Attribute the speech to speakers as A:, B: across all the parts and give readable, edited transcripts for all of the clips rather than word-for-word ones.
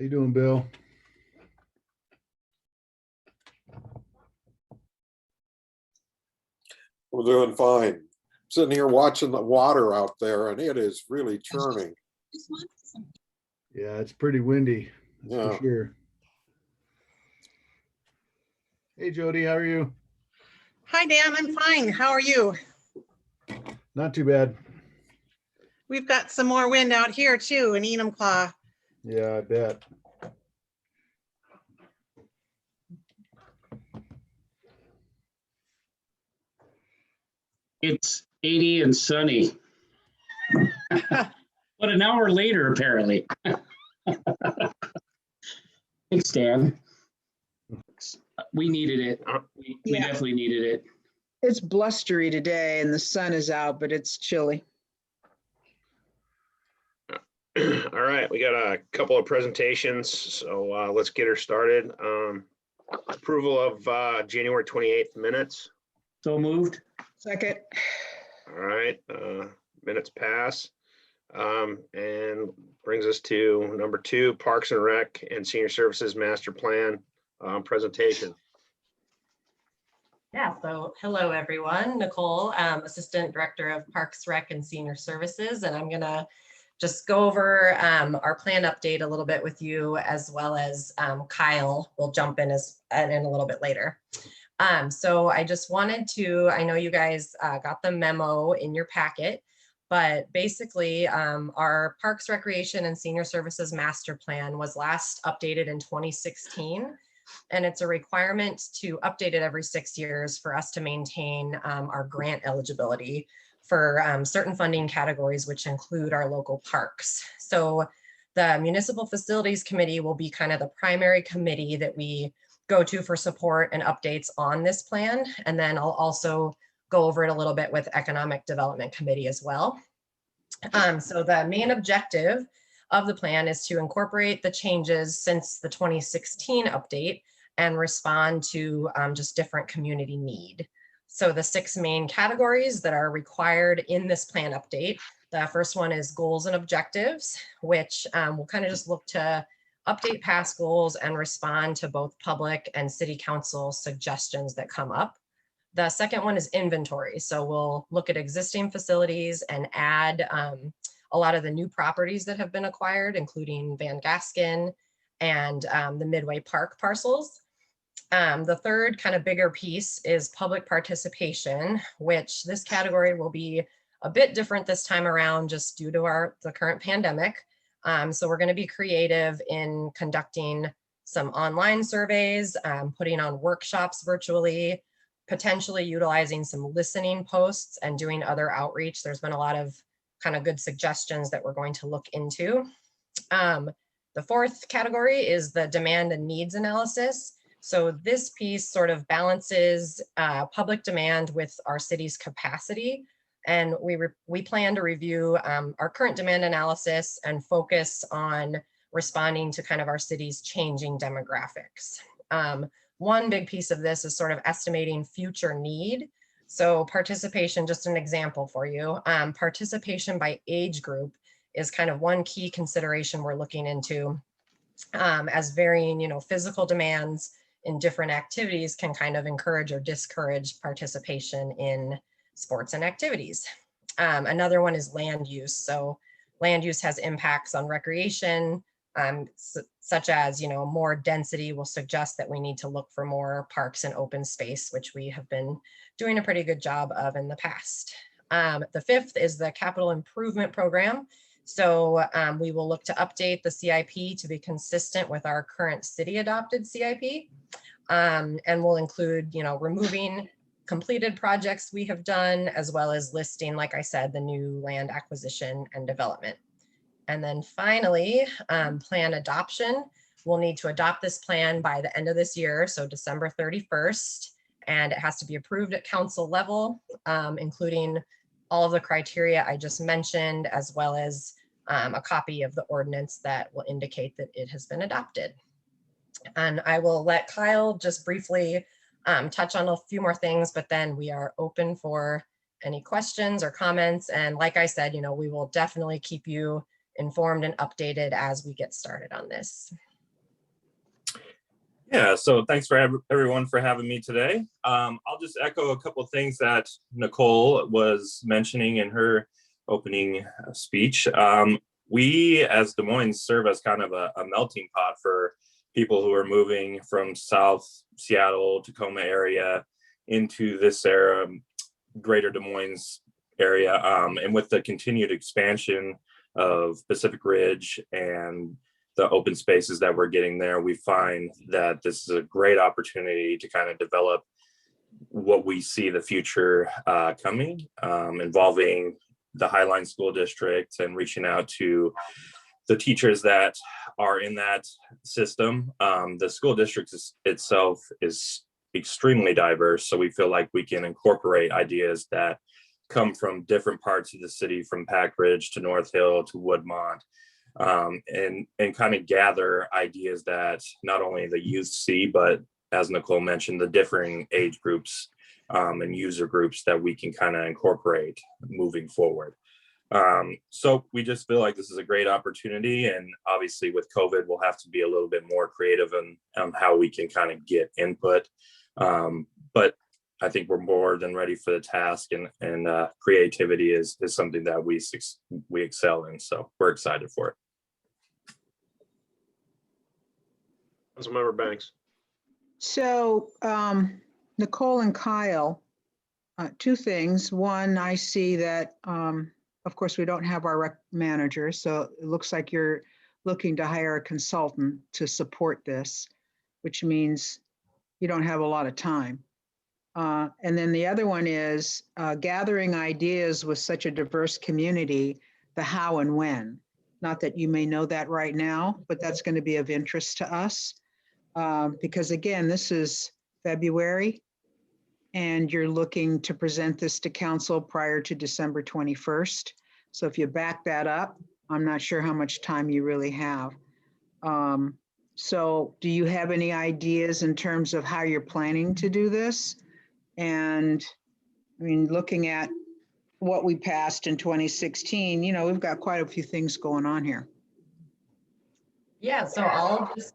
A: you doing, Bill?
B: We're doing fine. Sitting here watching the water out there, and it is really churning.
A: Yeah, it's pretty windy, that's
B: Yeah.
A: for sure. Hey, Jody, how are you?
C: Hi, Dan. I'm fine. How are you?
A: Not too bad.
C: We've got some more wind out here too in Enumclaw.
A: Yeah, I bet.
D: It's 80 and sunny. But an hour later, apparently. Thanks, Dan. We needed it. We
E: Yeah.
D: definitely needed it.
E: It's blustery today and the sun is out, but it's chilly.
F: All right, we got a couple of presentations, so let's get her started. Approval of January 28th minutes.
D: So moved.
E: Second,
F: All right, minutes pass. And brings us to number 2, Parks and Rec and Senior Services Master Plan presentation.
G: Yeah, so hello, everyone. Nicole, Assistant Director of Parks, Rec, and Senior Services, and I'm gonna just go over our plan update a little bit with you, as well as Kyle will jump in in a little bit later. So I just wanted to, I know you guys got the memo in your packet, but basically our Parks, Recreation, and Senior Services Master Plan was last updated in 2016. And it's a requirement to update it every 6 years for us to maintain our grant eligibility for certain funding categories, which include our local parks. So the Municipal Facilities Committee will be kind of the primary committee that we go to for support and updates on this plan. And then I'll also go over it a little bit with Economic Development Committee as well. So the main objective of the plan is to incorporate the changes since the 2016 update and respond to just different community need. So the 6 main categories that are required in this plan update. The first one is goals and objectives, which will kind of just look to update past goals and respond to both public and city council suggestions that come up. The second one is inventory. So we'll look at existing facilities and add a lot of the new properties that have been acquired, including Van Gaskin and the Midway Park parcels. The third kind of bigger piece is public participation, which this category will be a bit different this time around just due to the current pandemic. So we're going to be creative in conducting some online surveys, putting on workshops virtually, potentially utilizing some listening posts and doing other outreach. There's been a lot of kind of good suggestions that we're going to look into. The fourth category is the demand and needs analysis. So this piece sort of balances public demand with our city's capacity. And we plan to review our current demand analysis and focus on responding to kind of our city's changing demographics. One big piece of this is sort of estimating future need. So participation, just an example for you, participation by age group is kind of one key consideration we're looking into, as varying, physical demands in different activities can kind of encourage or discourage participation in sports and activities. Another one is land use. So land use has impacts on recreation, such as, more density will suggest that we need to look for more parks and open space, which we have been doing a pretty good job of in the past. The fifth is the capital improvement program. So we will look to update the CIP to be consistent with our current city adopted CIP. And we'll include, removing completed projects we have done, as well as listing, like I said, the new land acquisition and development. And then finally, plan adoption. We'll need to adopt this plan by the end of this year, so December 31st, and it has to be approved at council level, including all of the criteria I just mentioned, as well as a copy of the ordinance that will indicate that it has been adopted. And I will let Kyle just briefly touch on a few more things, but then we are open for any questions or comments. And like I said, we will definitely keep you informed and updated as we get started on this.
H: Yeah, so thanks for everyone for having me today. I'll just echo a couple of things that Nicole was mentioning in her opening speech. We as Des Moines serve as kind of a melting pot for people who are moving from South Seattle, Tacoma area into this area, greater Des Moines area. And with the continued expansion of Pacific Ridge and the open spaces that we're getting there, we find that this is a great opportunity to kind of develop what we see the future coming, involving the Highline School District and reaching out to the teachers that are in that system. The school district itself is extremely diverse, so we feel like we can incorporate ideas that come from different parts of the city, from Pack Ridge to North Hill to Woodmont, and kind of gather ideas that not only the youth see, but as Nicole mentioned, the differing age groups and user groups that we can kind of incorporate moving forward. So we just feel like this is a great opportunity, and obviously with COVID, we'll have to be a little bit more creative on how we can kind of get input. But I think we're more than ready for the task, and creativity is something that we excel in. So we're excited for it.
F: Councilmember Banks.
E: So Nicole and Kyle, two things. One, I see that, of course, we don't have our rec manager, so it looks like you're looking to hire a consultant to support this, which means you don't have a lot of time. And then the other one is gathering ideas with such a diverse community, the how and when. Not that you may know that right now, but that's going to be of interest to us. Because again, this is February, and you're looking to present this to council prior to December 21st. So if you back that up, I'm not sure how much time you really have. So do you have any ideas in terms of how you're planning to do this? And I mean, looking at what we passed in 2016, you know, we've got quite a few things going on here.
G: Yeah, so I'll just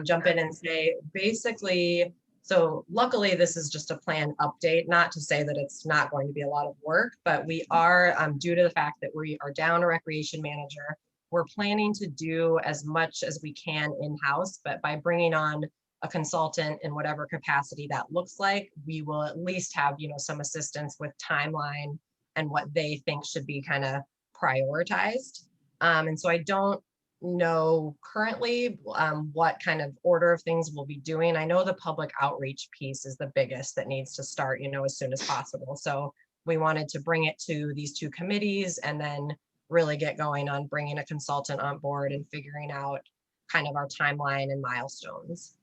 G: jump in and say, basically, so luckily this is just a plan update, not to say that it's not going to be a lot of work, but we are, due to the fact that we are down a recreation manager, we're planning to do as much as we can in-house, but by bringing on a consultant in whatever capacity that looks like, we will at least have, you know, some assistance with timeline and what they think should be kind of prioritized. And so I don't know currently what kind of order of things we'll be doing. I know the public outreach piece is the biggest that needs to start, you know, as soon as possible. So we wanted to bring it to these two committees and then really get going on bringing a consultant on board and figuring out kind of our timeline and milestones.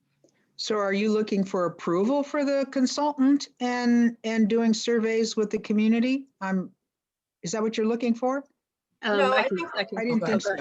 E: So are you looking for approval for the consultant and doing surveys with the community? Is that what you're looking for?
G: No,
I: I
E: didn't think so.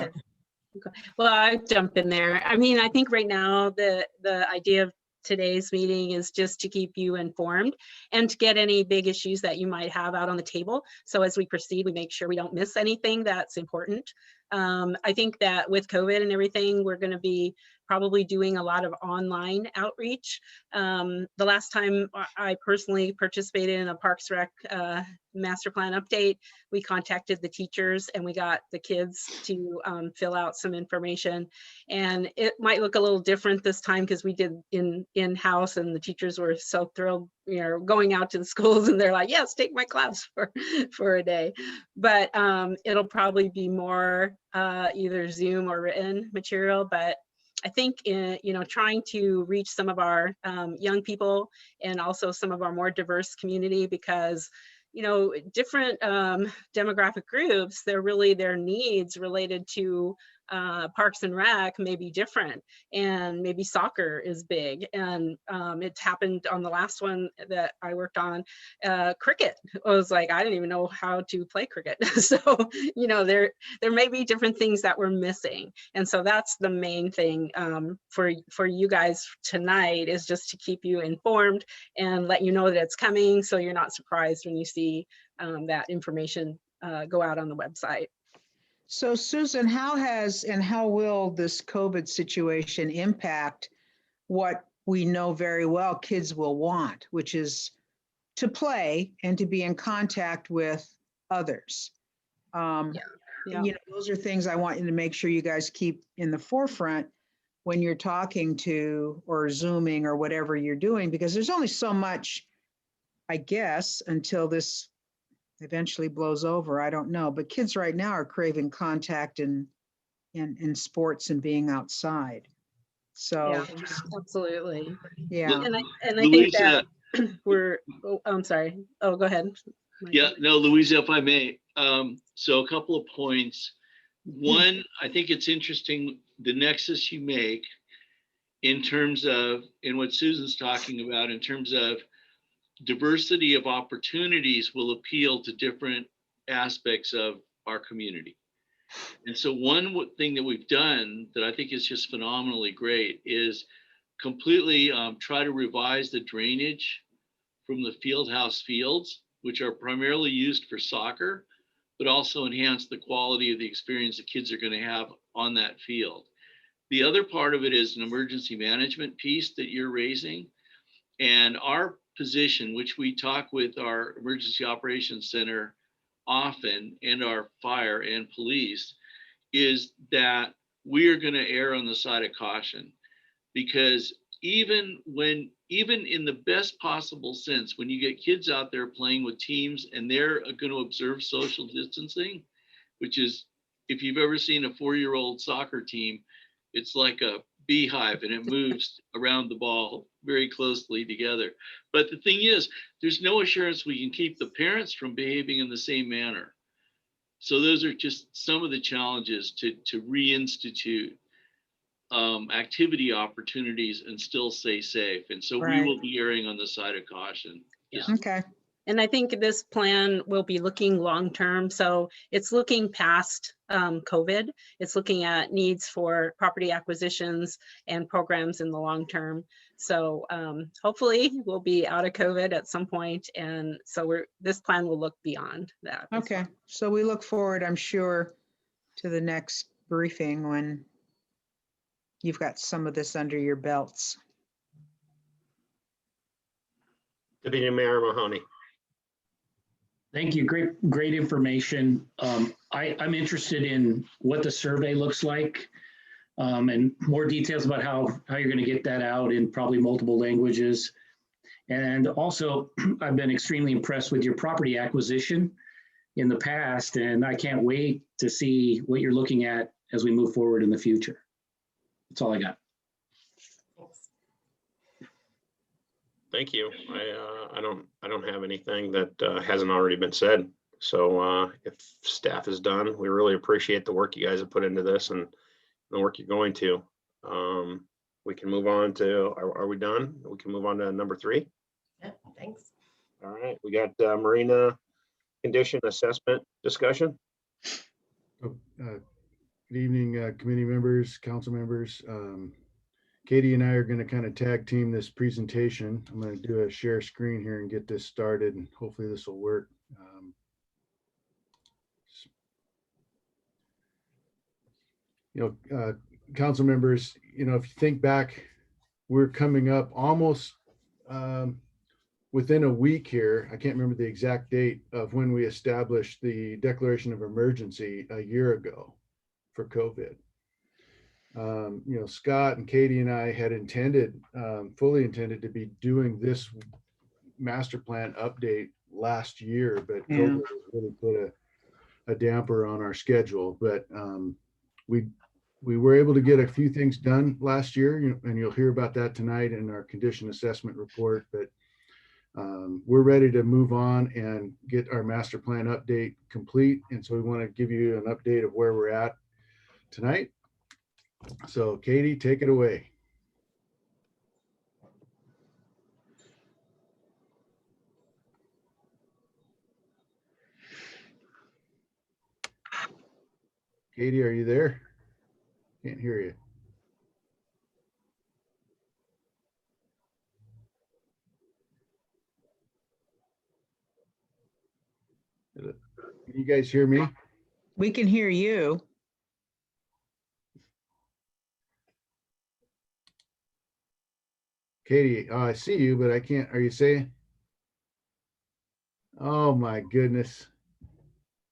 I: Well, I jump in there. I mean, I think right now the idea of today's meeting is just to keep you informed and to get any big issues that you might have out on the table. So as we proceed, we make sure we don't miss anything that's important. I think that with COVID and everything, we're going to be probably doing a lot of online outreach. The last time I personally participated in a Parks Rec master plan update, we contacted the teachers and we got the kids to fill out some information. And it might look a little different this time because we did in-house and the teachers were so thrilled, you know, going out to the schools and they're like, yes, take my class for a day. But it'll probably be more either Zoom or written material. But I think, you know, trying to reach some of our young people and also some of our more diverse community, because, you know, different demographic groups, their needs related to Parks and Rec may be different, and maybe soccer is big. And it happened on the last one that I worked on, cricket. I was like, I didn't even know how to play cricket. So, you know, there may be different things that we're missing. And so that's the main thing for you guys tonight, is just to keep you informed and let you know that it's coming, so you're not surprised when you see that information go out on the website.
E: So Susan, how has and how will this COVID situation impact what we know very well kids will want, which is to play and to be in contact with others.
I: Yeah.
E: You know, those are things I want you to make sure you guys keep in the forefront when you're talking to or Zooming or whatever you're doing, because there's only so much, I guess, until this eventually blows over. I don't know, but kids right now are craving contact in sports and being outside. So,
I: Yeah, absolutely.
E: yeah.
I: And I think
J: Louisa,
I: that I'm sorry. Oh, go ahead. Michael.
J: yeah, no, Louisa, if I may. So a couple of points. One, I think it's interesting the nexus you make in terms of, and what Susan's talking about, in terms of diversity of opportunities will appeal to different aspects of our community. And so one thing that we've done that I think is just phenomenally great is completely try to revise the drainage from the field house fields, which are primarily used for soccer, but also enhance the quality of the experience the kids are going to have on that field. The other part of it is an emergency management piece that you're raising. And our position, which we talk with our emergency operations center often, and our fire and police, is that we are going to err on the side of caution, because even in the best possible sense, when you get kids out there playing with teams and they're going to observe social distancing, which is, if you've ever seen a 4-year-old soccer team, it's like a beehive and it moves around the ball very closely together. But the thing is, there's no assurance we can keep the parents from behaving in the same manner. So those are just some of the challenges to reinstitute activity opportunities and still stay safe. And so we will be erring on the side of caution.
I: Yeah.
E: Okay.
I: And I think this plan will be looking long-term. So it's looking past COVID. It's looking at needs for property acquisitions and programs in the long term. So hopefully we'll be out of COVID at some point. And so this plan will look beyond that.
E: Okay. So we look forward, I'm sure, to the next briefing when you've got some of this under your belts.
F: Deputy Mayor Mahoney.
D: Thank you. Great information. I'm interested in what the survey looks like, and more details about how you're going to get that out in probably multiple languages. And also, I've been extremely impressed with your property acquisition in the past, and I can't wait to see what you're looking at as we move forward in the future. That's all I got.
F: Thank you. I don't have anything that hasn't already been said. So if staff is done, we really appreciate the work you guys have put into this and the work you're going to. We can move on to, are we done? We can move on to number 3.
G: Yeah, thanks.
F: All right, we got Marina condition assessment discussion.
A: Good evening, committee members, council members. Katie and I are going to kind of tag team this presentation. I'm going to do a share screen here and get this started, and hopefully this will work. Council members, if you think back, we're coming up almost within a week here. I can't remember the exact date of when we established the declaration of emergency a year ago for COVID. Scott and Katie and I had fully intended to be doing this master plan update last year, but COVID really put a damper on our schedule. But we were able to get a few things done last year, and you'll hear about that tonight in our condition assessment report. But we're ready to move on and get our master plan update complete. And so we want to give you an update of where we're at tonight. So Katie, take it away. Katie, are you there? Can't hear you. Can you guys hear me?
E: We can hear you.
A: Katie, I see you, but I can't. Are you saying? Oh my goodness.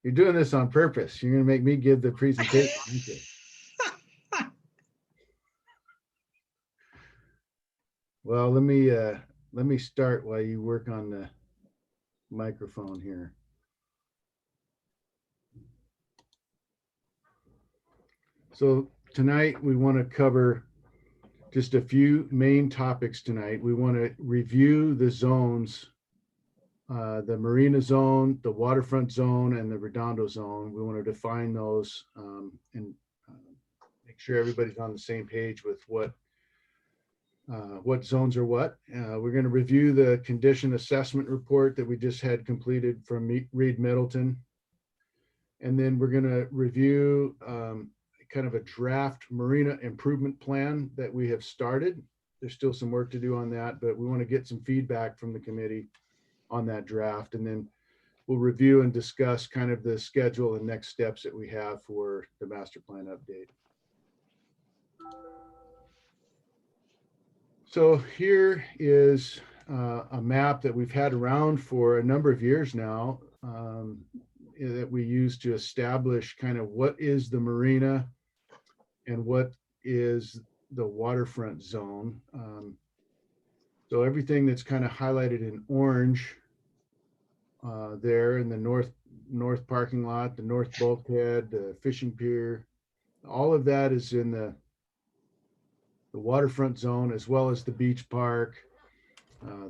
A: You're doing this on purpose. You're going to make me give the presentation. aren't you? Well, let me start while you work on the microphone here. So tonight we want to cover just a few main topics tonight. We want to review the zones, the Marina zone, the waterfront zone, and the Redondo zone. We want to define those and make sure everybody's on the same page with what zones are what. We're going to review the condition assessment report that we just had completed from Reed Middleton. And then we're going to review kind of a draft marina improvement plan that we have started. There's still some work to do on that, but we want to get some feedback from the committee on that draft. And then we'll review and discuss kind of the schedule and next steps that we have for the master plan update. So here is a map that we've had around for a number of years now that we use to establish kind of what is the marina and what is the waterfront zone. So everything that's kind of highlighted in orange there in the north parking lot, the north bulkhead, the fishing pier, all of that is in the waterfront zone, as well as the beach park,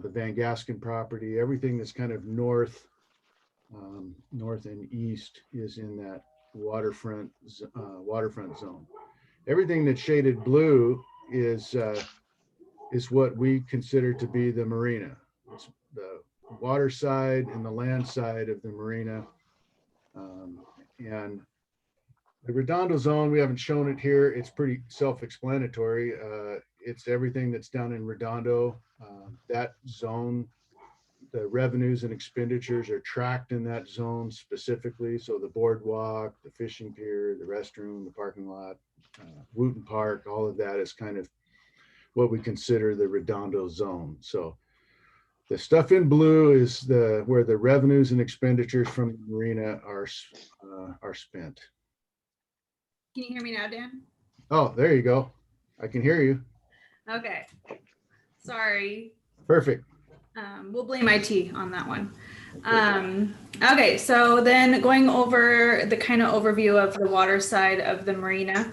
A: the Van Gasken property, everything that's kind of north and east is in that waterfront zone. Everything that's shaded blue is what we consider to be the marina. It's the water side and the land side of the marina. And the Redondo zone, we haven't shown it here. It's pretty self-explanatory. It's everything that's down in Redondo. That zone, the revenues and expenditures are tracked in that zone specifically. So the boardwalk, the fishing pier, the restroom, the parking lot, Wooten Park, all of that is kind of what we consider the Redondo zone. So the stuff in blue is where the revenues and expenditures from the marina are spent.
K: Can you hear me now, Dan?
A: Oh, there you go. I can hear you.
K: Okay. Sorry.
A: Perfect.
K: We'll blame IT on that one. Okay, so then going over the kind of overview of the water side of the marina.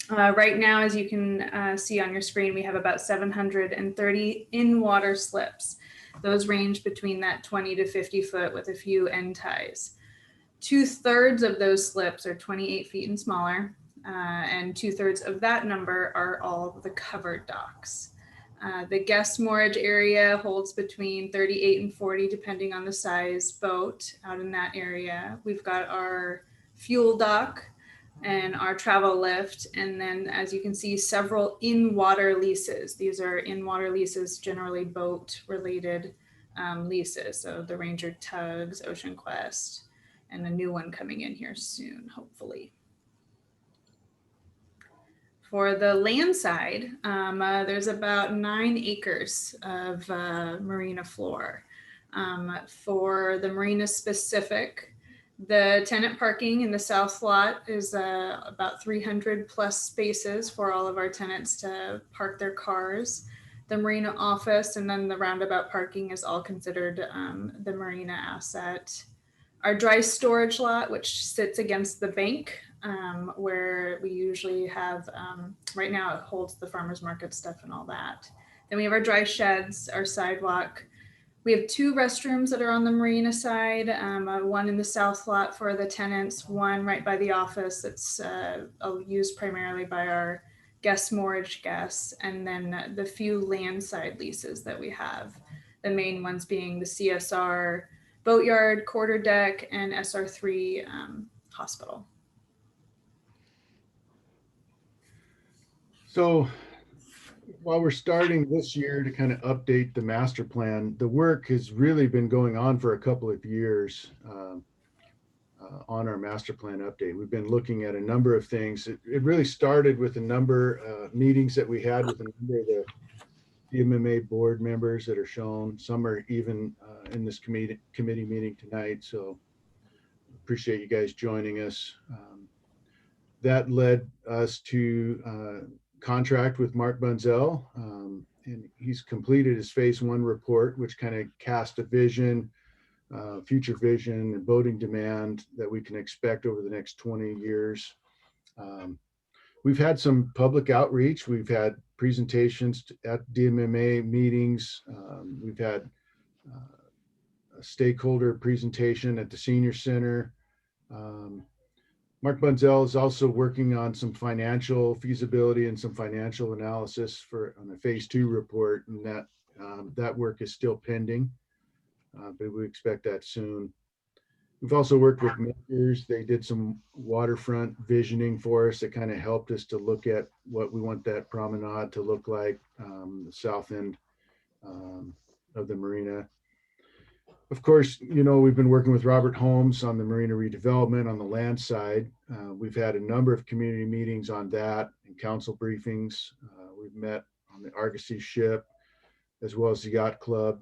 K: Right now, as you can see on your screen, we have about 730 in-water slips. Those range between that 20 to 50 foot with a few end ties. 2/3 of those slips are 28 feet and smaller, and 2/3 of that number are all the covered docks. The guest moorage area holds between 38 and 40, depending on the size boat out in that area. We've got our fuel dock and our travel lift. And then, as you can see, several in-water leases. These are in-water leases, generally boat-related leases. So the Ranger Tugs, Ocean Quest, and a new one coming in here soon, hopefully. For the land side, there's about 9 acres of marina floor. For the marina specific, the tenant parking in the south lot is about 300 plus spaces for all of our tenants to park their cars. The marina office and then the roundabout parking is all considered the marina asset. Our dry storage lot, which sits against the bank, where we usually have, right now it holds the farmer's market stuff and all that. Then we have our dry sheds, our sidewalk. We have 2 restrooms that are on the marina side, one in the south lot for the tenants, one right by the office that's used primarily by our guest moorage guests, and then the few land side leases that we have. The main ones being the CSR Boatyard, Quarter Deck, and SR3 Hospital.
A: So while we're starting this year to kind of update the master plan, the work has really been going on for a couple of years on our master plan update. We've been looking at a number of things. It really started with a number of meetings that we had with a number of DMMA board members that are shown. Some are even in this committee meeting tonight. So appreciate you guys joining us. That led us to contract with Mark Bunzel, and he's completed his phase 1 report, which kind of cast a vision, future vision and boating demand that we can expect over the next 20 years. We've had some public outreach. We've had presentations at DMMA meetings. We've had a stakeholder presentation at the senior center. Mark Bunzel is also working on some financial feasibility and some financial analysis on a phase 2 report, and that work is still pending, but we expect that soon. We've also worked with makers. They did some waterfront visioning for us that kind of helped us to look at what we want that promenade to look like, the south end of the marina. Of course, we've been working with Robert Holmes on the marina redevelopment on the land side. We've had a number of community meetings on that and council briefings. We've met on the Argosy ship as well as the yacht club.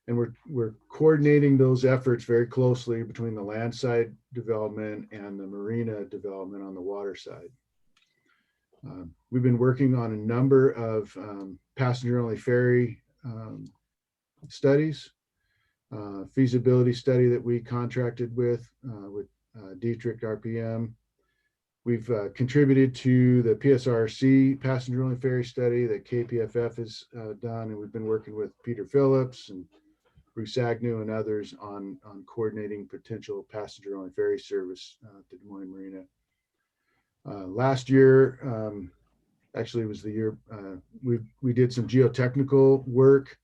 A: And we're coordinating those efforts very closely between the land side development and the marina development on the water side. We've been working on a number of passenger-only ferry studies, feasibility study that we contracted with Dietrich RPM. We've contributed to the PSRC passenger-only ferry study that KPFF has done, and we've been working with Peter Phillips and Bruce Agnew and others on coordinating potential passenger-only ferry service to Des Moines Marina. Last year, actually it was the year, we did some geotechnical work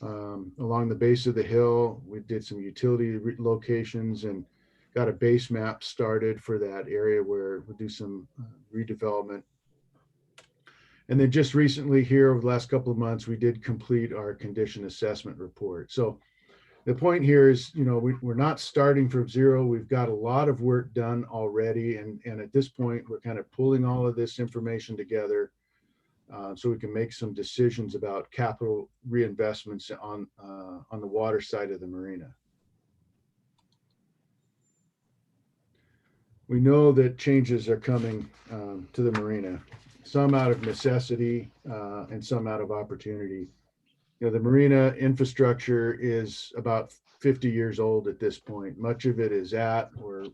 A: along the base of the hill. We did some utility locations and got a base map started for that area where we'll do some redevelopment. And then just recently here over the last couple of months, we did complete our condition assessment report. So the point here is, we're not starting from zero. We've got a lot of work done already. And at this point, we're kind of pulling all of this information together so we can make some decisions about capital reinvestments on the water side of the marina. We know that changes are coming to the marina, some out of necessity and some out of opportunity. The marina infrastructure is about 50 years old at this point. Much of it is at or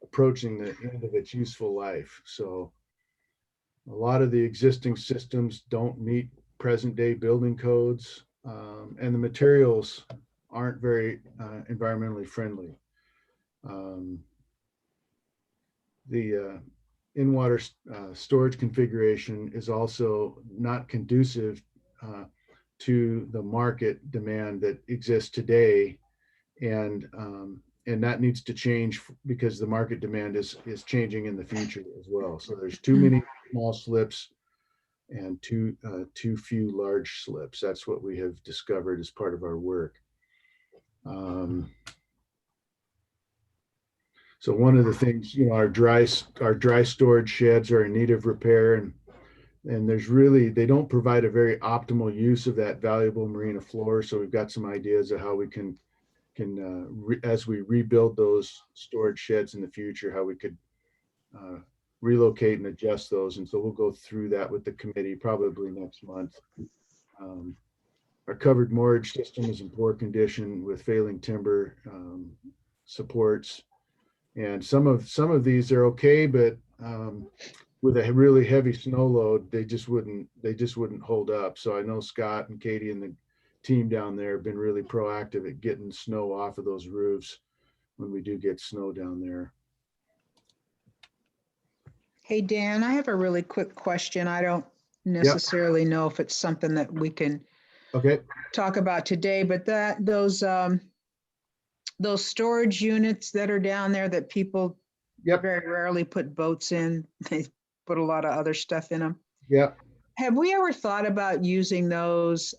A: approaching the end of its useful life. So a lot of the existing systems don't meet present day building codes, and the materials aren't very environmentally friendly. The in-water storage configuration is also not conducive to the market demand that exists today, and that needs to change because the market demand is changing in the future as well. So there's too many small slips and too few large slips. That's what we have discovered as part of our work. So one of the things, our dry storage sheds are in need of repair, and they don't provide a very optimal use of that valuable marina floor. So we've got some ideas of how we can as we rebuild those storage sheds in the future, how we could relocate and adjust those. And so we'll go through that with the committee probably next month. Our covered moorage system is in poor condition with failing timber supports. And some of these are okay, but with a really heavy snow load, they just wouldn't hold up. So I know Scott and Katie and the team down there have been really proactive at getting snow off of those roofs when we do get snow down there.
E: Hey, Dan, I have a really quick question. I don't necessarily know if it's something that we can talk about today, but those storage units that are down there that people very rarely put boats in, they put a lot of other stuff in them. Have we ever thought about using those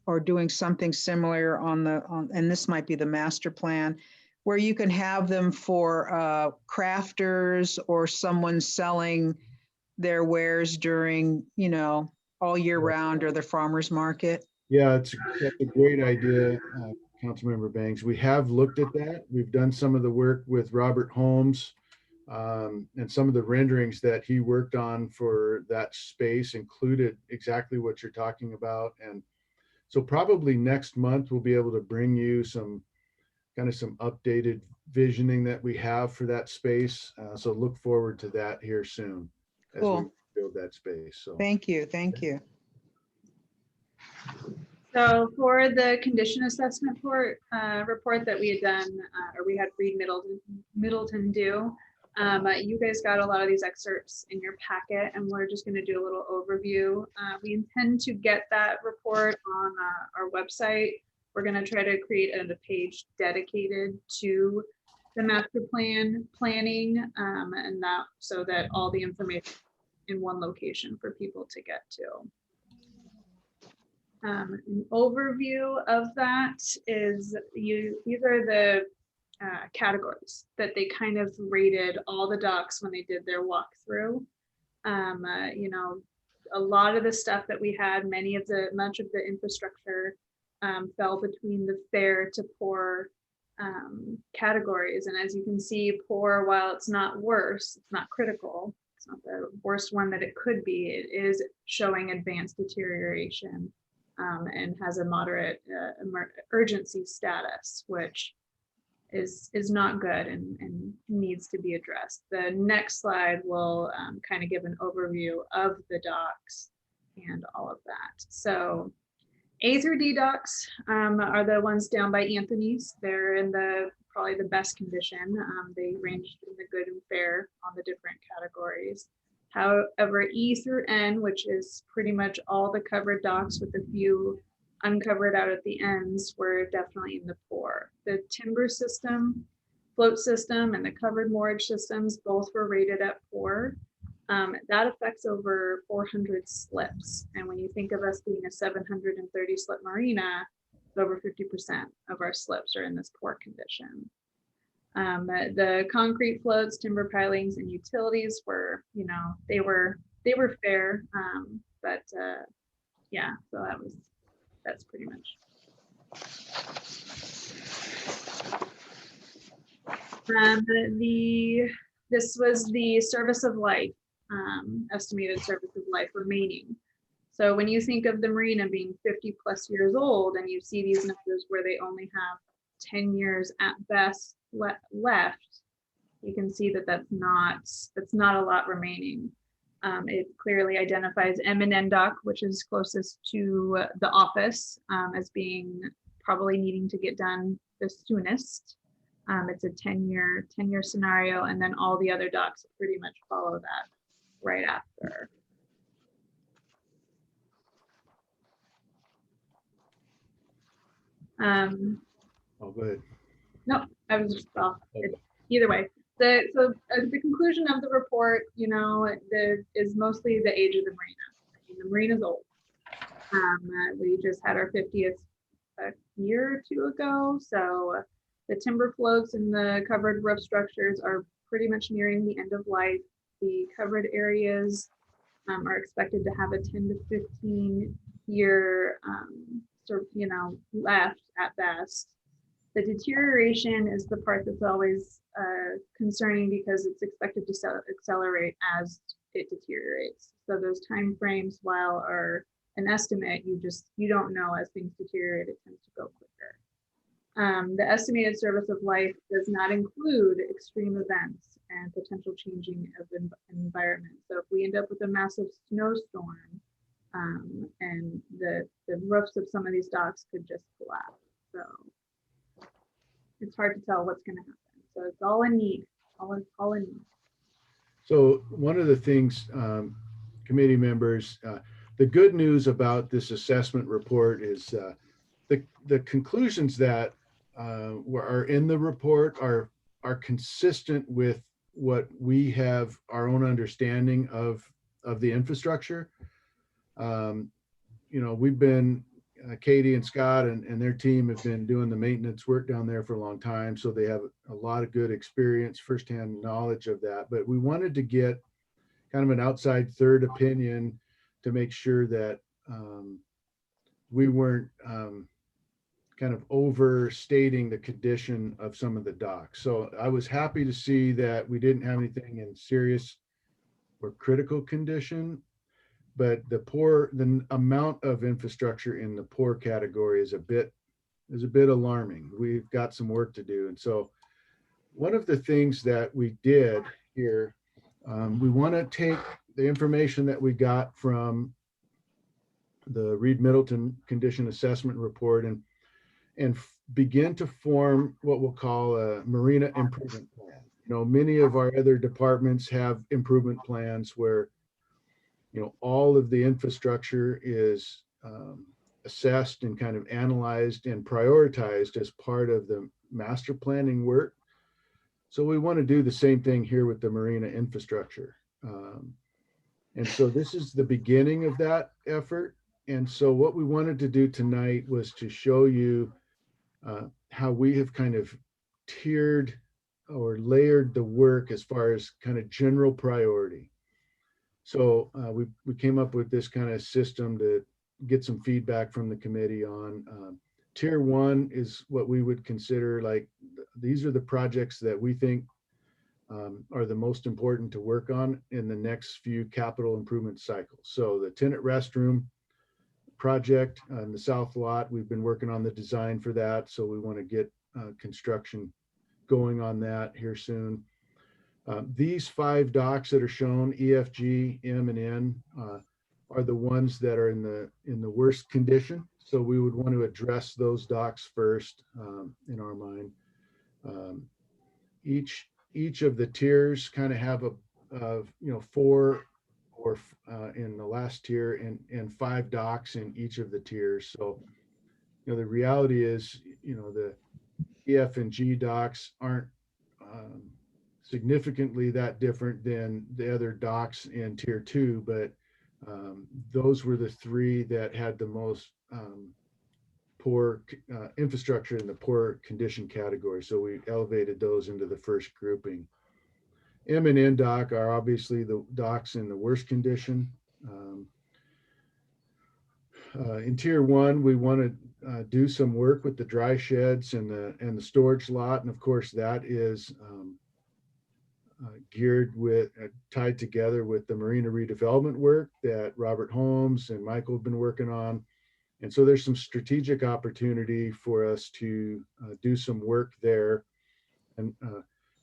E: or doing something similar and this might be the master plan, where you can have them for crafters or someone selling their wares during, all year round or the farmer's market?
A: Yeah, that's a great idea, Councilmember Banks. We have looked at that. We've done some of the work with Robert Holmes, and some of the renderings that he worked on for that space included exactly what you're talking about. And so probably next month, we'll be able to bring you some updated visioning that we have for that space. So look forward to that here soon as we
E: Cool.
A: build that space. So
E: Thank you, thank you.
K: So for the condition assessment report that we had done, or we had Reed Middleton do, you guys got a lot of these excerpts in your packet, and we're just going to do a little overview. We intend to get that report on our website. We're going to try to create a page dedicated to the master planning, and that so that all the information in one location for people to get to. An overview of that is these are the categories that they kind of rated all the docks when they did their walkthrough. You know, a lot of the stuff that we had, much of the infrastructure fell between the fair to poor categories. And as you can see, poor, while it's not worse, it's not critical, it's not the worst one that it could be, it is showing advanced deterioration. And has a moderate urgency status, which is not good and needs to be addressed. The next slide will kind of give an overview of the docks and all of that. So A through D docks are the ones down by Anthony's. They're in probably the best condition. They range in the good and fair on the different categories. However, E through N, which is pretty much all the covered docks with a few uncovered out at the ends, were definitely in the poor. The timber system, float system, and the covered moorage systems both were rated at poor. That affects over 400 slips. And when you think of us being a 730 slip marina, over 50% of our slips are in this poor condition. The concrete floats, timber pilings, and utilities were, you know, they were fair, but yeah, so that's pretty much. This was the service of life, estimated service of life remaining. So when you think of the marina being 50 plus years old, and you see these numbers where they only have 10 years at best left, you can see that that's not a lot remaining. It clearly identifies M&N dock, which is closest to the office, as being probably needing to get done the soonest. It's a 10-year scenario, and then all the other docks pretty much follow that right after.
A: oh, go ahead.
K: No, I was just off. Either way, the conclusion of the report, you know, is mostly the age of the marina. I mean, the marina's old. We just had our 50th a year or two ago, so the timber floats and the covered roof structures are pretty much nearing the end of life. The covered areas are expected to have a 10 to 15 year sort of, you know, left at best. The deterioration is the part that's always concerning because it's expected to accelerate as it deteriorates. So those time frames, while are an estimate, you don't know. As things deteriorate, it tends to go quicker. The estimated service of life does not include extreme events and potential changing of environment. So if we end up with a massive snowstorm, and the roofs of some of these docks could just collapse. So it's hard to tell what's going to happen. So it's all in need, all in need.
A: So one of the things, committee members, the good news about this assessment report is the conclusions that are in the report are consistent with what we have our own understanding of the infrastructure. You know, we've been, Katie and Scott and their team have been doing the maintenance work down there for a long time. So they have a lot of good experience, firsthand knowledge of that. But we wanted to get kind of an outside third opinion to make sure that we weren't kind of overstating the condition of some of the docks. So I was happy to see that we didn't have anything in serious or critical condition, but the amount of infrastructure in the poor category is a bit alarming. We've got some work to do. And so one of the things that we did here, we want to take the information that we got from the Reed Middleton Condition Assessment Report and begin to form what we'll call a Marina Improvement Plan. You know, many of our other departments have improvement plans where, you know, all of the infrastructure is assessed and kind of analyzed and prioritized as part of the master planning work. So we want to do the same thing here with the marina infrastructure. And so this is the beginning of that effort. And so what we wanted to do tonight was to show you how we have kind of tiered or layered the work as far as kind of general priority. So we came up with this kind of system to get some feedback from the committee on. Tier 1 is what we would consider like, these are the projects that we think are the most important to work on in the next few capital improvement cycles. So the tenant restroom project on the south lot, we've been working on the design for that. So we want to get construction going on that here soon. These 5 docks that are shown, E, F, G, M, and N, are the ones that are in the worst condition. So we would want to address those docks first in our mind. Each of the tiers kind of have a 4 or in the last tier and 5 docks in each of the tiers. So, you know, the reality is, you know, the E, F, and G docks aren't significantly that different than the other docks in tier 2, but those were the 3 that had the most poor infrastructure in the poor condition category. So we elevated those into the first grouping. M and N dock are obviously the docks in the worst condition. In tier 1, we want to do some work with the dry sheds and the storage lot, and of course that is geared with tied together with the marina redevelopment work that Robert Holmes and Michael have been working on. And so there's some strategic opportunity for us to do some work there. And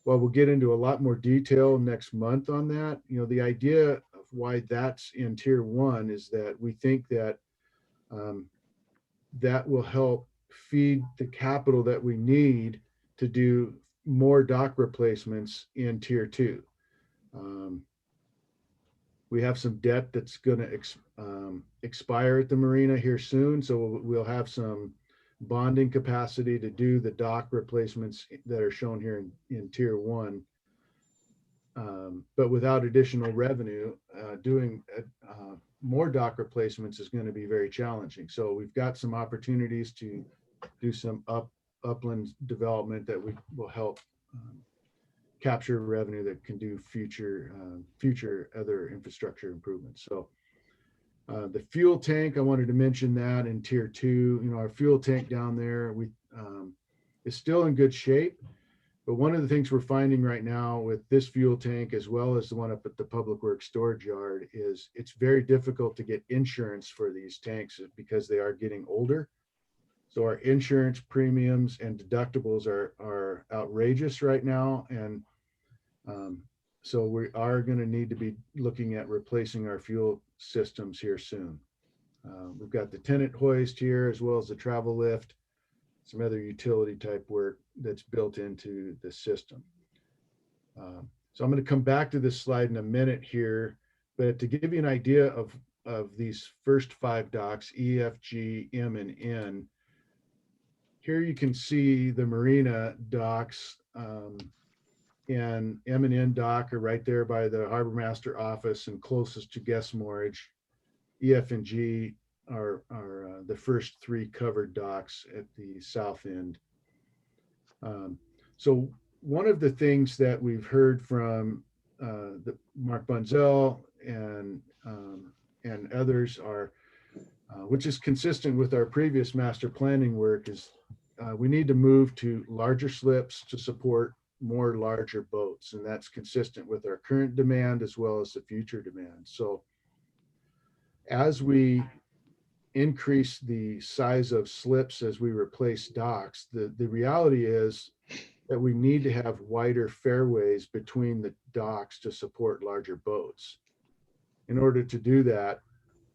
A: while we'll get into a lot more detail next month on that, you know, the idea of why that's in tier 1 is that we think that that will help feed the capital that we need to do more dock replacements in tier 2. We have some debt that's going to expire at the marina here soon, so we'll have some bonding capacity to do the dock replacements that are shown here in tier 1. But without additional revenue, doing more dock replacements is going to be very challenging. So we've got some opportunities to do some upland development that will help capture revenue that can do future other infrastructure improvements. So the fuel tank, I wanted to mention that in tier 2, you know, our fuel tank down there, is still in good shape. But one of the things we're finding right now with this fuel tank, as well as the one up at the Public Works storage yard, is it's very difficult to get insurance for these tanks because they are getting older. So our insurance premiums and deductibles are outrageous right now. And so we are going to need to be looking at replacing our fuel systems here soon. We've got the tenant hoist here, as well as the travel lift, some other utility type work that's built into the system. So I'm going to come back to this slide in a minute here, but to give you an idea of these first 5 docks, E, F, G, M, and N, here you can see the marina docks, and M and N dock are right there by the harbor master office and closest to guest moorage. E, F, and G are the first 3 covered docks at the south end. So one of the things that we've heard from Mark Bunzel and and others are, which is consistent with our previous master planning work, is we need to move to larger slips to support more larger boats. And that's consistent with our current demand as well as the future demand. So as we increase the size of slips as we replace docks, the reality is that we need to have wider fairways between the docks to support larger boats. In order to do that,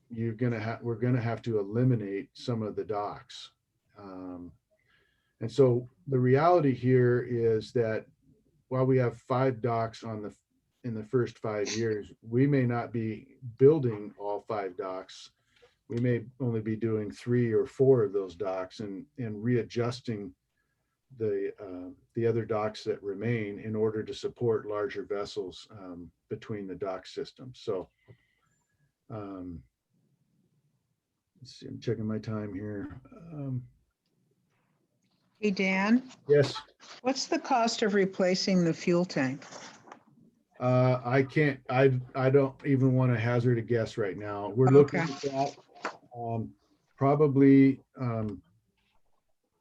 A: we're gonna have to eliminate some of the docks. And so the reality here is that while we have 5 docks in the first 5 years, we may not be building all 5 docks. We may only be doing 3 or 4 of those docks and readjusting the other docks that remain in order to support larger vessels between the dock systems. So let's see, I'm checking my time here.
E: Hey, Dan,
A: Yes,
E: what's the cost of replacing the fuel tank?
A: I don't even want to hazard a guess right now. We're looking at that probably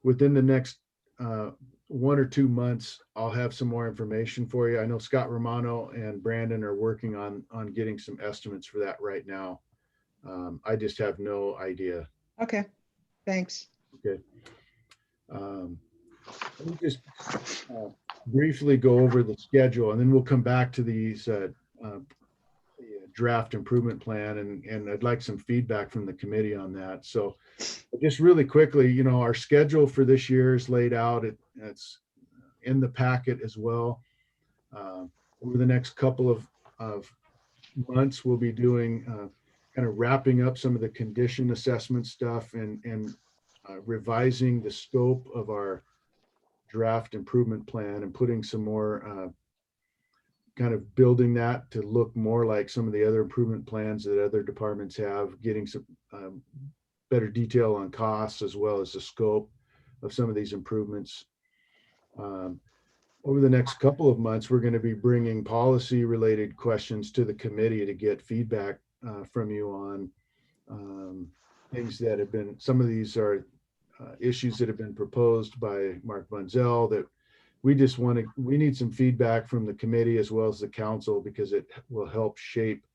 A: within the next 1 or 2 months. I'll have some more information for you. I know Scott Romano and Brandon are working on getting some estimates for that right now. I just have no idea.
E: Okay, thanks.
A: Okay. Let me just briefly go over the schedule, and then we'll come back to these draft improvement plan, and I'd like some feedback from the committee on that. So just really quickly, you know, our schedule for this year is laid out. It's in the packet as well. Over the next couple of months, we'll be doing kind of wrapping up some of the condition assessment stuff and revising the scope of our draft improvement plan and putting some more kind of building that to look more like some of the other improvement plans that other departments have, getting some better detail on costs as well as the scope of some of these improvements. Over the next couple of months, we're going to be bringing policy related questions to the committee to get feedback from you on things that have been, some of these are issues that have been proposed by Mark Bunzel that we need some feedback from the committee as well as the council, because it will help shape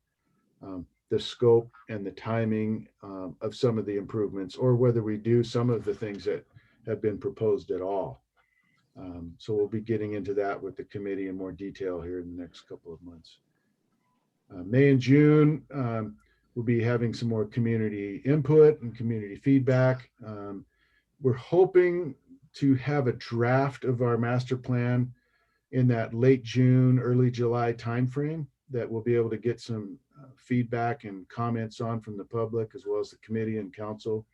A: the scope and the timing of some of the improvements, or whether we do some of the things that have been proposed at all. So we'll be getting into that with the committee in more detail here in the next couple of months. May and June, we'll be having some more community input and community feedback. We're hoping to have a draft of our master plan in that late June, early July timeframe that we'll be able to get some feedback and comments on from the public as well as the committee and council.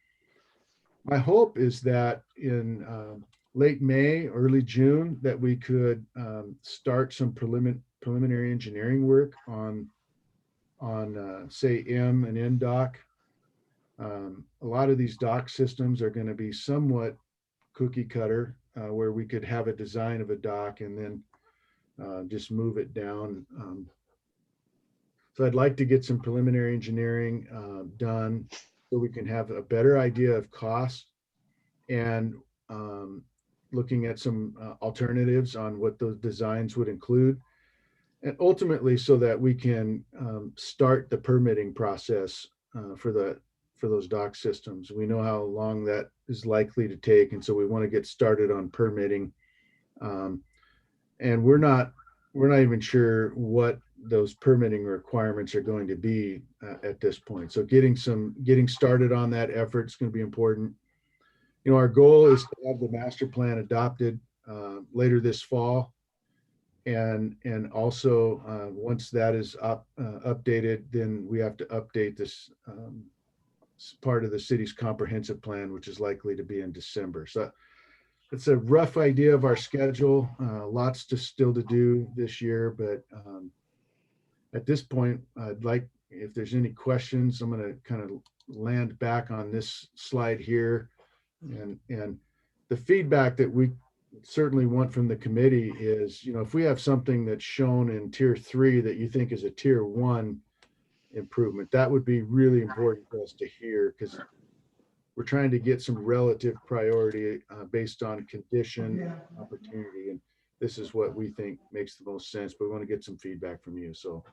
A: My hope is that in late May, early June, that we could start some preliminary engineering work on say M and N dock. A lot of these dock systems are going to be somewhat cookie cutter, where we could have a design of a dock and then just move it down. So I'd like to get some preliminary engineering done so we can have a better idea of cost and looking at some alternatives on what those designs would include. And ultimately so that we can start the permitting process for those dock systems. We know how long that is likely to take. And so we want to get started on permitting. And we're not even sure what those permitting requirements are going to be at this point. So getting started on that effort is going to be important. You know, our goal is to have the master plan adopted later this fall. And also once that is updated, then we have to update this part of the city's comprehensive plan, which is likely to be in December. So it's a rough idea of our schedule. Lots still to do this year, but at this point, I'd like, if there's any questions, I'm going to kind of land back on this slide here. And the feedback that we certainly want from the committee is, you know, if we have something that's shown in tier 3 that you think is a tier 1, improvement. That would be really important for us to hear, because we're trying to get some relative priority based on condition, opportunity, and this is what we think makes the most sense, but we want to get some feedback from you. So.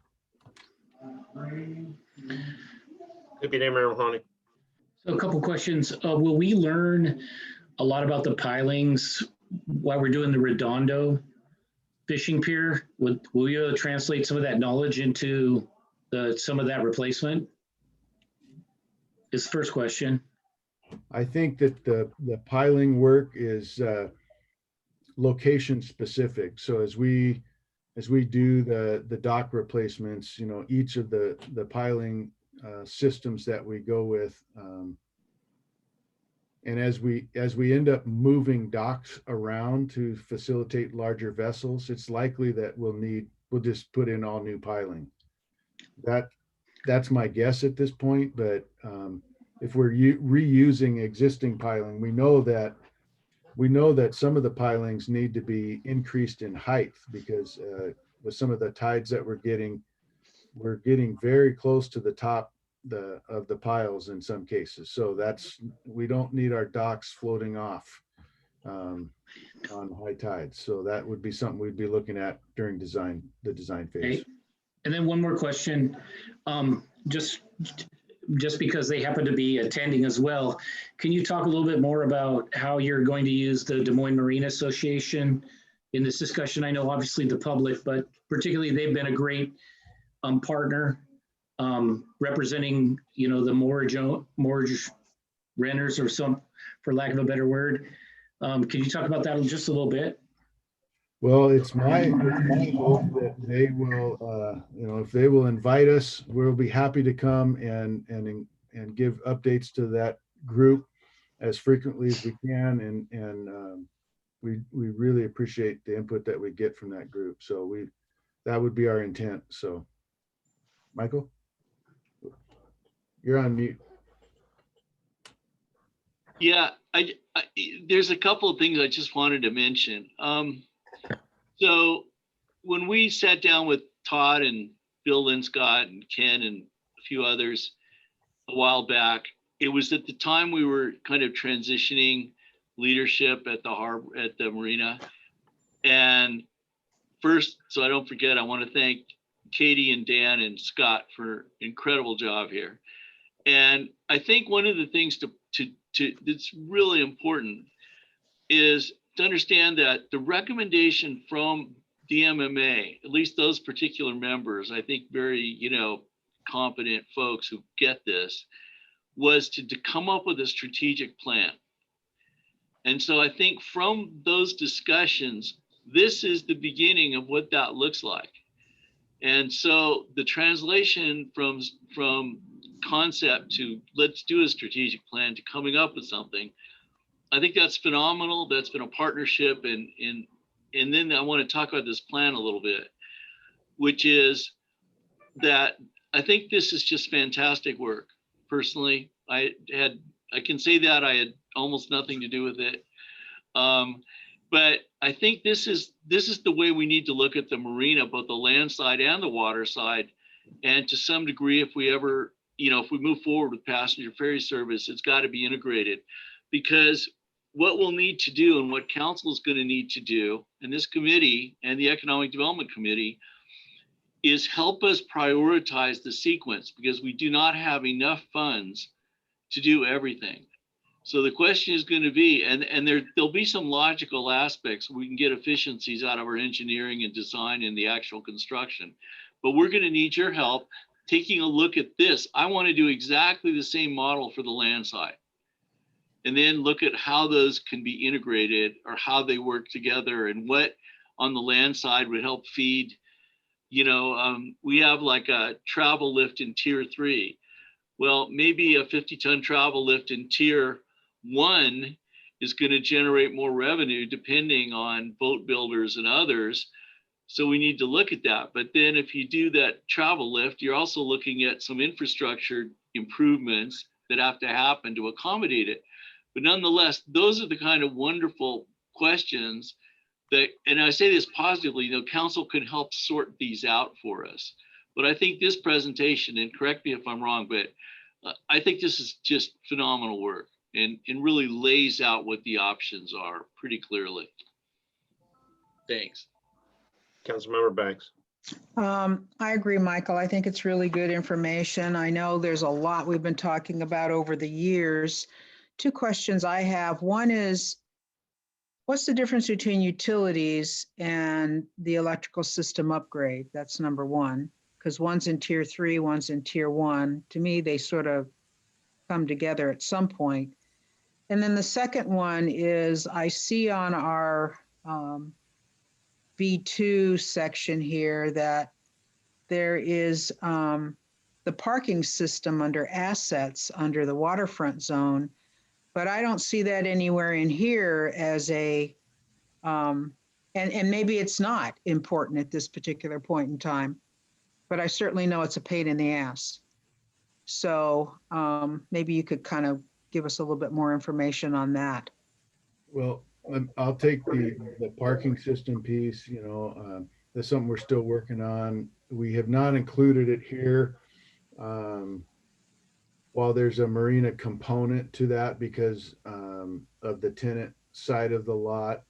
F: Deputy Mayor Mahoney.
D: So a couple questions. Will we learn a lot about the pilings while we're doing the Redondo fishing pier? Will you translate some of that knowledge into some of that replacement? Is the first question.
A: I think that the piling work is location specific. So as we do the dock replacements, you know, each of the piling systems that we go with, and as we end up moving docks around to facilitate larger vessels, it's likely that we'll just put in all new piling. That's my guess at this point, but if we're reusing existing piling, we know that some of the pilings need to be increased in height, because with some of the tides that we're getting very close to the top of the piles in some cases. So we don't need our docks floating off on high tides. So that would be something we'd be looking at during the design phase.
D: Okay. And then one more question, just because they happen to be attending as well, can you talk a little bit more about how you're going to use the Des Moines Marine Association in this discussion? I know obviously the public, but particularly they've been a great partner representing, you know, the mortgage renters, or some, for lack of a better word. Can you talk about that just a little bit?
A: Well, it's my hope that they will, you know, if they will invite us, we'll be happy to come and give updates to that group as frequently as we can. And we really appreciate the input that we get from that group. So that would be our intent. So, Michael, you're on mute.
J: Yeah, there's a couple of things I just wanted to mention. So when we sat down with Todd and Bill Linscott and Ken and a few others a while back, it was at the time we were kind of transitioning leadership at the marina. And first, so I don't forget, I want to thank Katie and Dan and Scott for an incredible job here. And I think one of the things that's really important is to understand that the recommendation from DMMA, at least those particular members, I think very, you know, competent folks who get this, was to come up with a strategic plan. And so I think from those discussions, this is the beginning of what that looks like. And so the translation from concept to let's do a strategic plan to coming up with something, I think that's phenomenal. That's been a partnership. And then I want to talk about this plan a little bit, which is that I think this is just fantastic work. Personally, I can say that I had almost nothing to do with it. But I think this is the way we need to look at the marina, both the land side and the water side. And to some degree, if we ever, you know, if we move forward with passenger ferry service, it's got to be integrated, because what we'll need to do and what council is going to need to do, and this committee and the Economic Development Committee, is help us prioritize the sequence, because we do not have enough funds to do everything. So the question is going to be, and there'll be some logical aspects. We can get efficiencies out of our engineering and design and the actual construction, but we're going to need your help taking a look at this. I want to do exactly the same model for the land side, and then look at how those can be integrated or how they work together, and what on the land side would help feed, you know, we have like a travel lift in tier 3. Well, maybe a 50-ton travel lift in tier 1 is going to generate more revenue depending on boat builders and others. So we need to look at that. But then if you do that travel lift, you're also looking at some infrastructure improvements that have to happen to accommodate it. But nonetheless, those are the kind of wonderful questions that, and I say this positively, you know, council can help sort these out for us. But I think this presentation, and correct me if I'm wrong, but I think this is just phenomenal work and really lays out what the options are pretty clearly. Thanks.
F: Councilmember Banks.
E: I agree, Michael. I think it's really good information. I know there's a lot we've been talking about over the years. Two questions I have. One is, what's the difference between utilities and the electrical system upgrade? That's number one, because one's in tier 3, one's in tier 1. To me, they sort of come together at some point. And then the second one is, I see on our B2 section here that there is the parking system under assets under the waterfront zone, but I don't see that anywhere in here as a, and maybe it's not important at this particular point in time, but I certainly know it's a pain in the ass. So maybe you could kind of give us a little bit more information on that.
A: Well, I'll take the parking system piece, that's something we're still working on. We have not included it here. While there's a marina component to that because of the tenant side of the lot,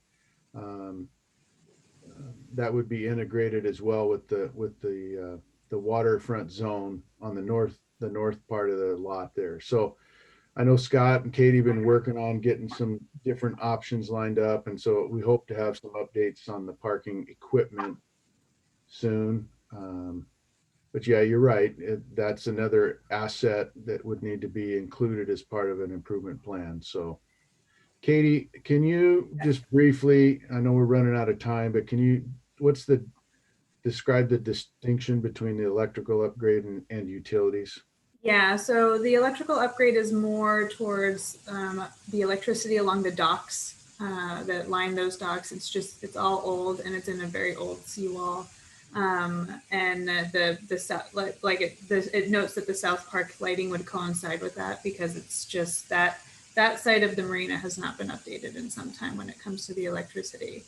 A: that would be integrated as well with the waterfront zone on the north part of the lot there. So I know Scott and Katie have been working on getting some different options lined up. And so we hope to have some updates on the parking equipment soon. But yeah, you're right. That's another asset that would need to be included as part of an improvement plan. So Katie, can you just briefly, I know we're running out of time, but can you, describe the distinction between the electrical upgrade and utilities?
K: Yeah, so the electrical upgrade is more towards the electricity along the docks that line those docks. It's all old and it's in a very old seawall. And it notes that the South Park lighting would coincide with that because it's just that side of the marina has not been updated in some time when it comes to the electricity.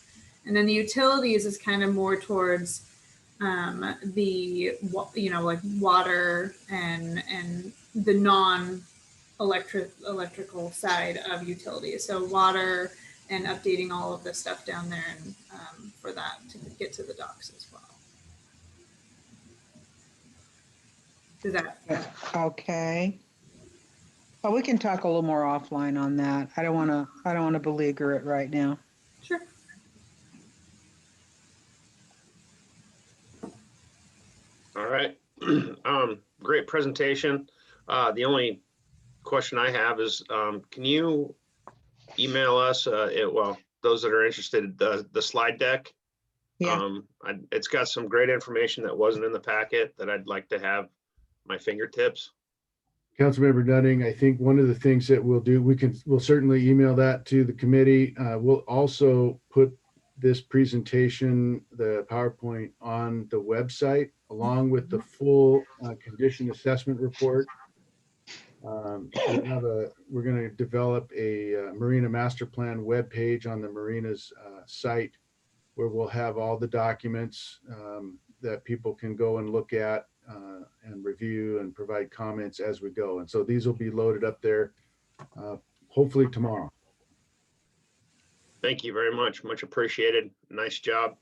K: And then the utilities is kind of more towards like water and the non-electrical side of utilities. So water and updating all of the stuff down there and for that to get to the docks as well. Does that?
E: Okay. Well, we can talk a little more offline on that. I don't want to beleaguer it right now.
K: Sure.
F: All right. Great presentation. The only question I have is, can you email us, those that are interested, the slide deck?
E: Yeah.
F: It's got some great information that wasn't in the packet that I'd like to have my fingertips.
A: Councilmember Nutting, I think one of the things that we'll do, we'll certainly email that to the committee. We'll also put this presentation, the PowerPoint, on the website along with the full condition assessment report. We're going to develop a Marina Master Plan webpage on the Marina's site where we'll have all the documents that people can go and look at and review and provide comments as we go. And so these will be loaded up there hopefully tomorrow.
F: Thank you very much. Much appreciated. Nice job,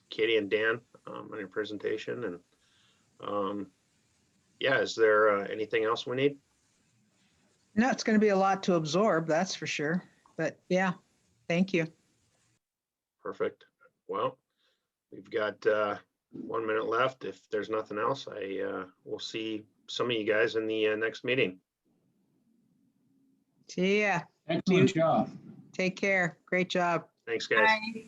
F: Katie and Dan, on your presentation. And yeah, is there anything else we need?
E: No, it's going to be a lot to absorb, that's for sure. But yeah, thank you.
F: Perfect. Well, we've got 1 minute left. If there's nothing else, I will see some of you guys in the next meeting.
E: See ya.
D: Excellent job.
E: Take care. Great job.
F: Thanks, guys.
K: Bye.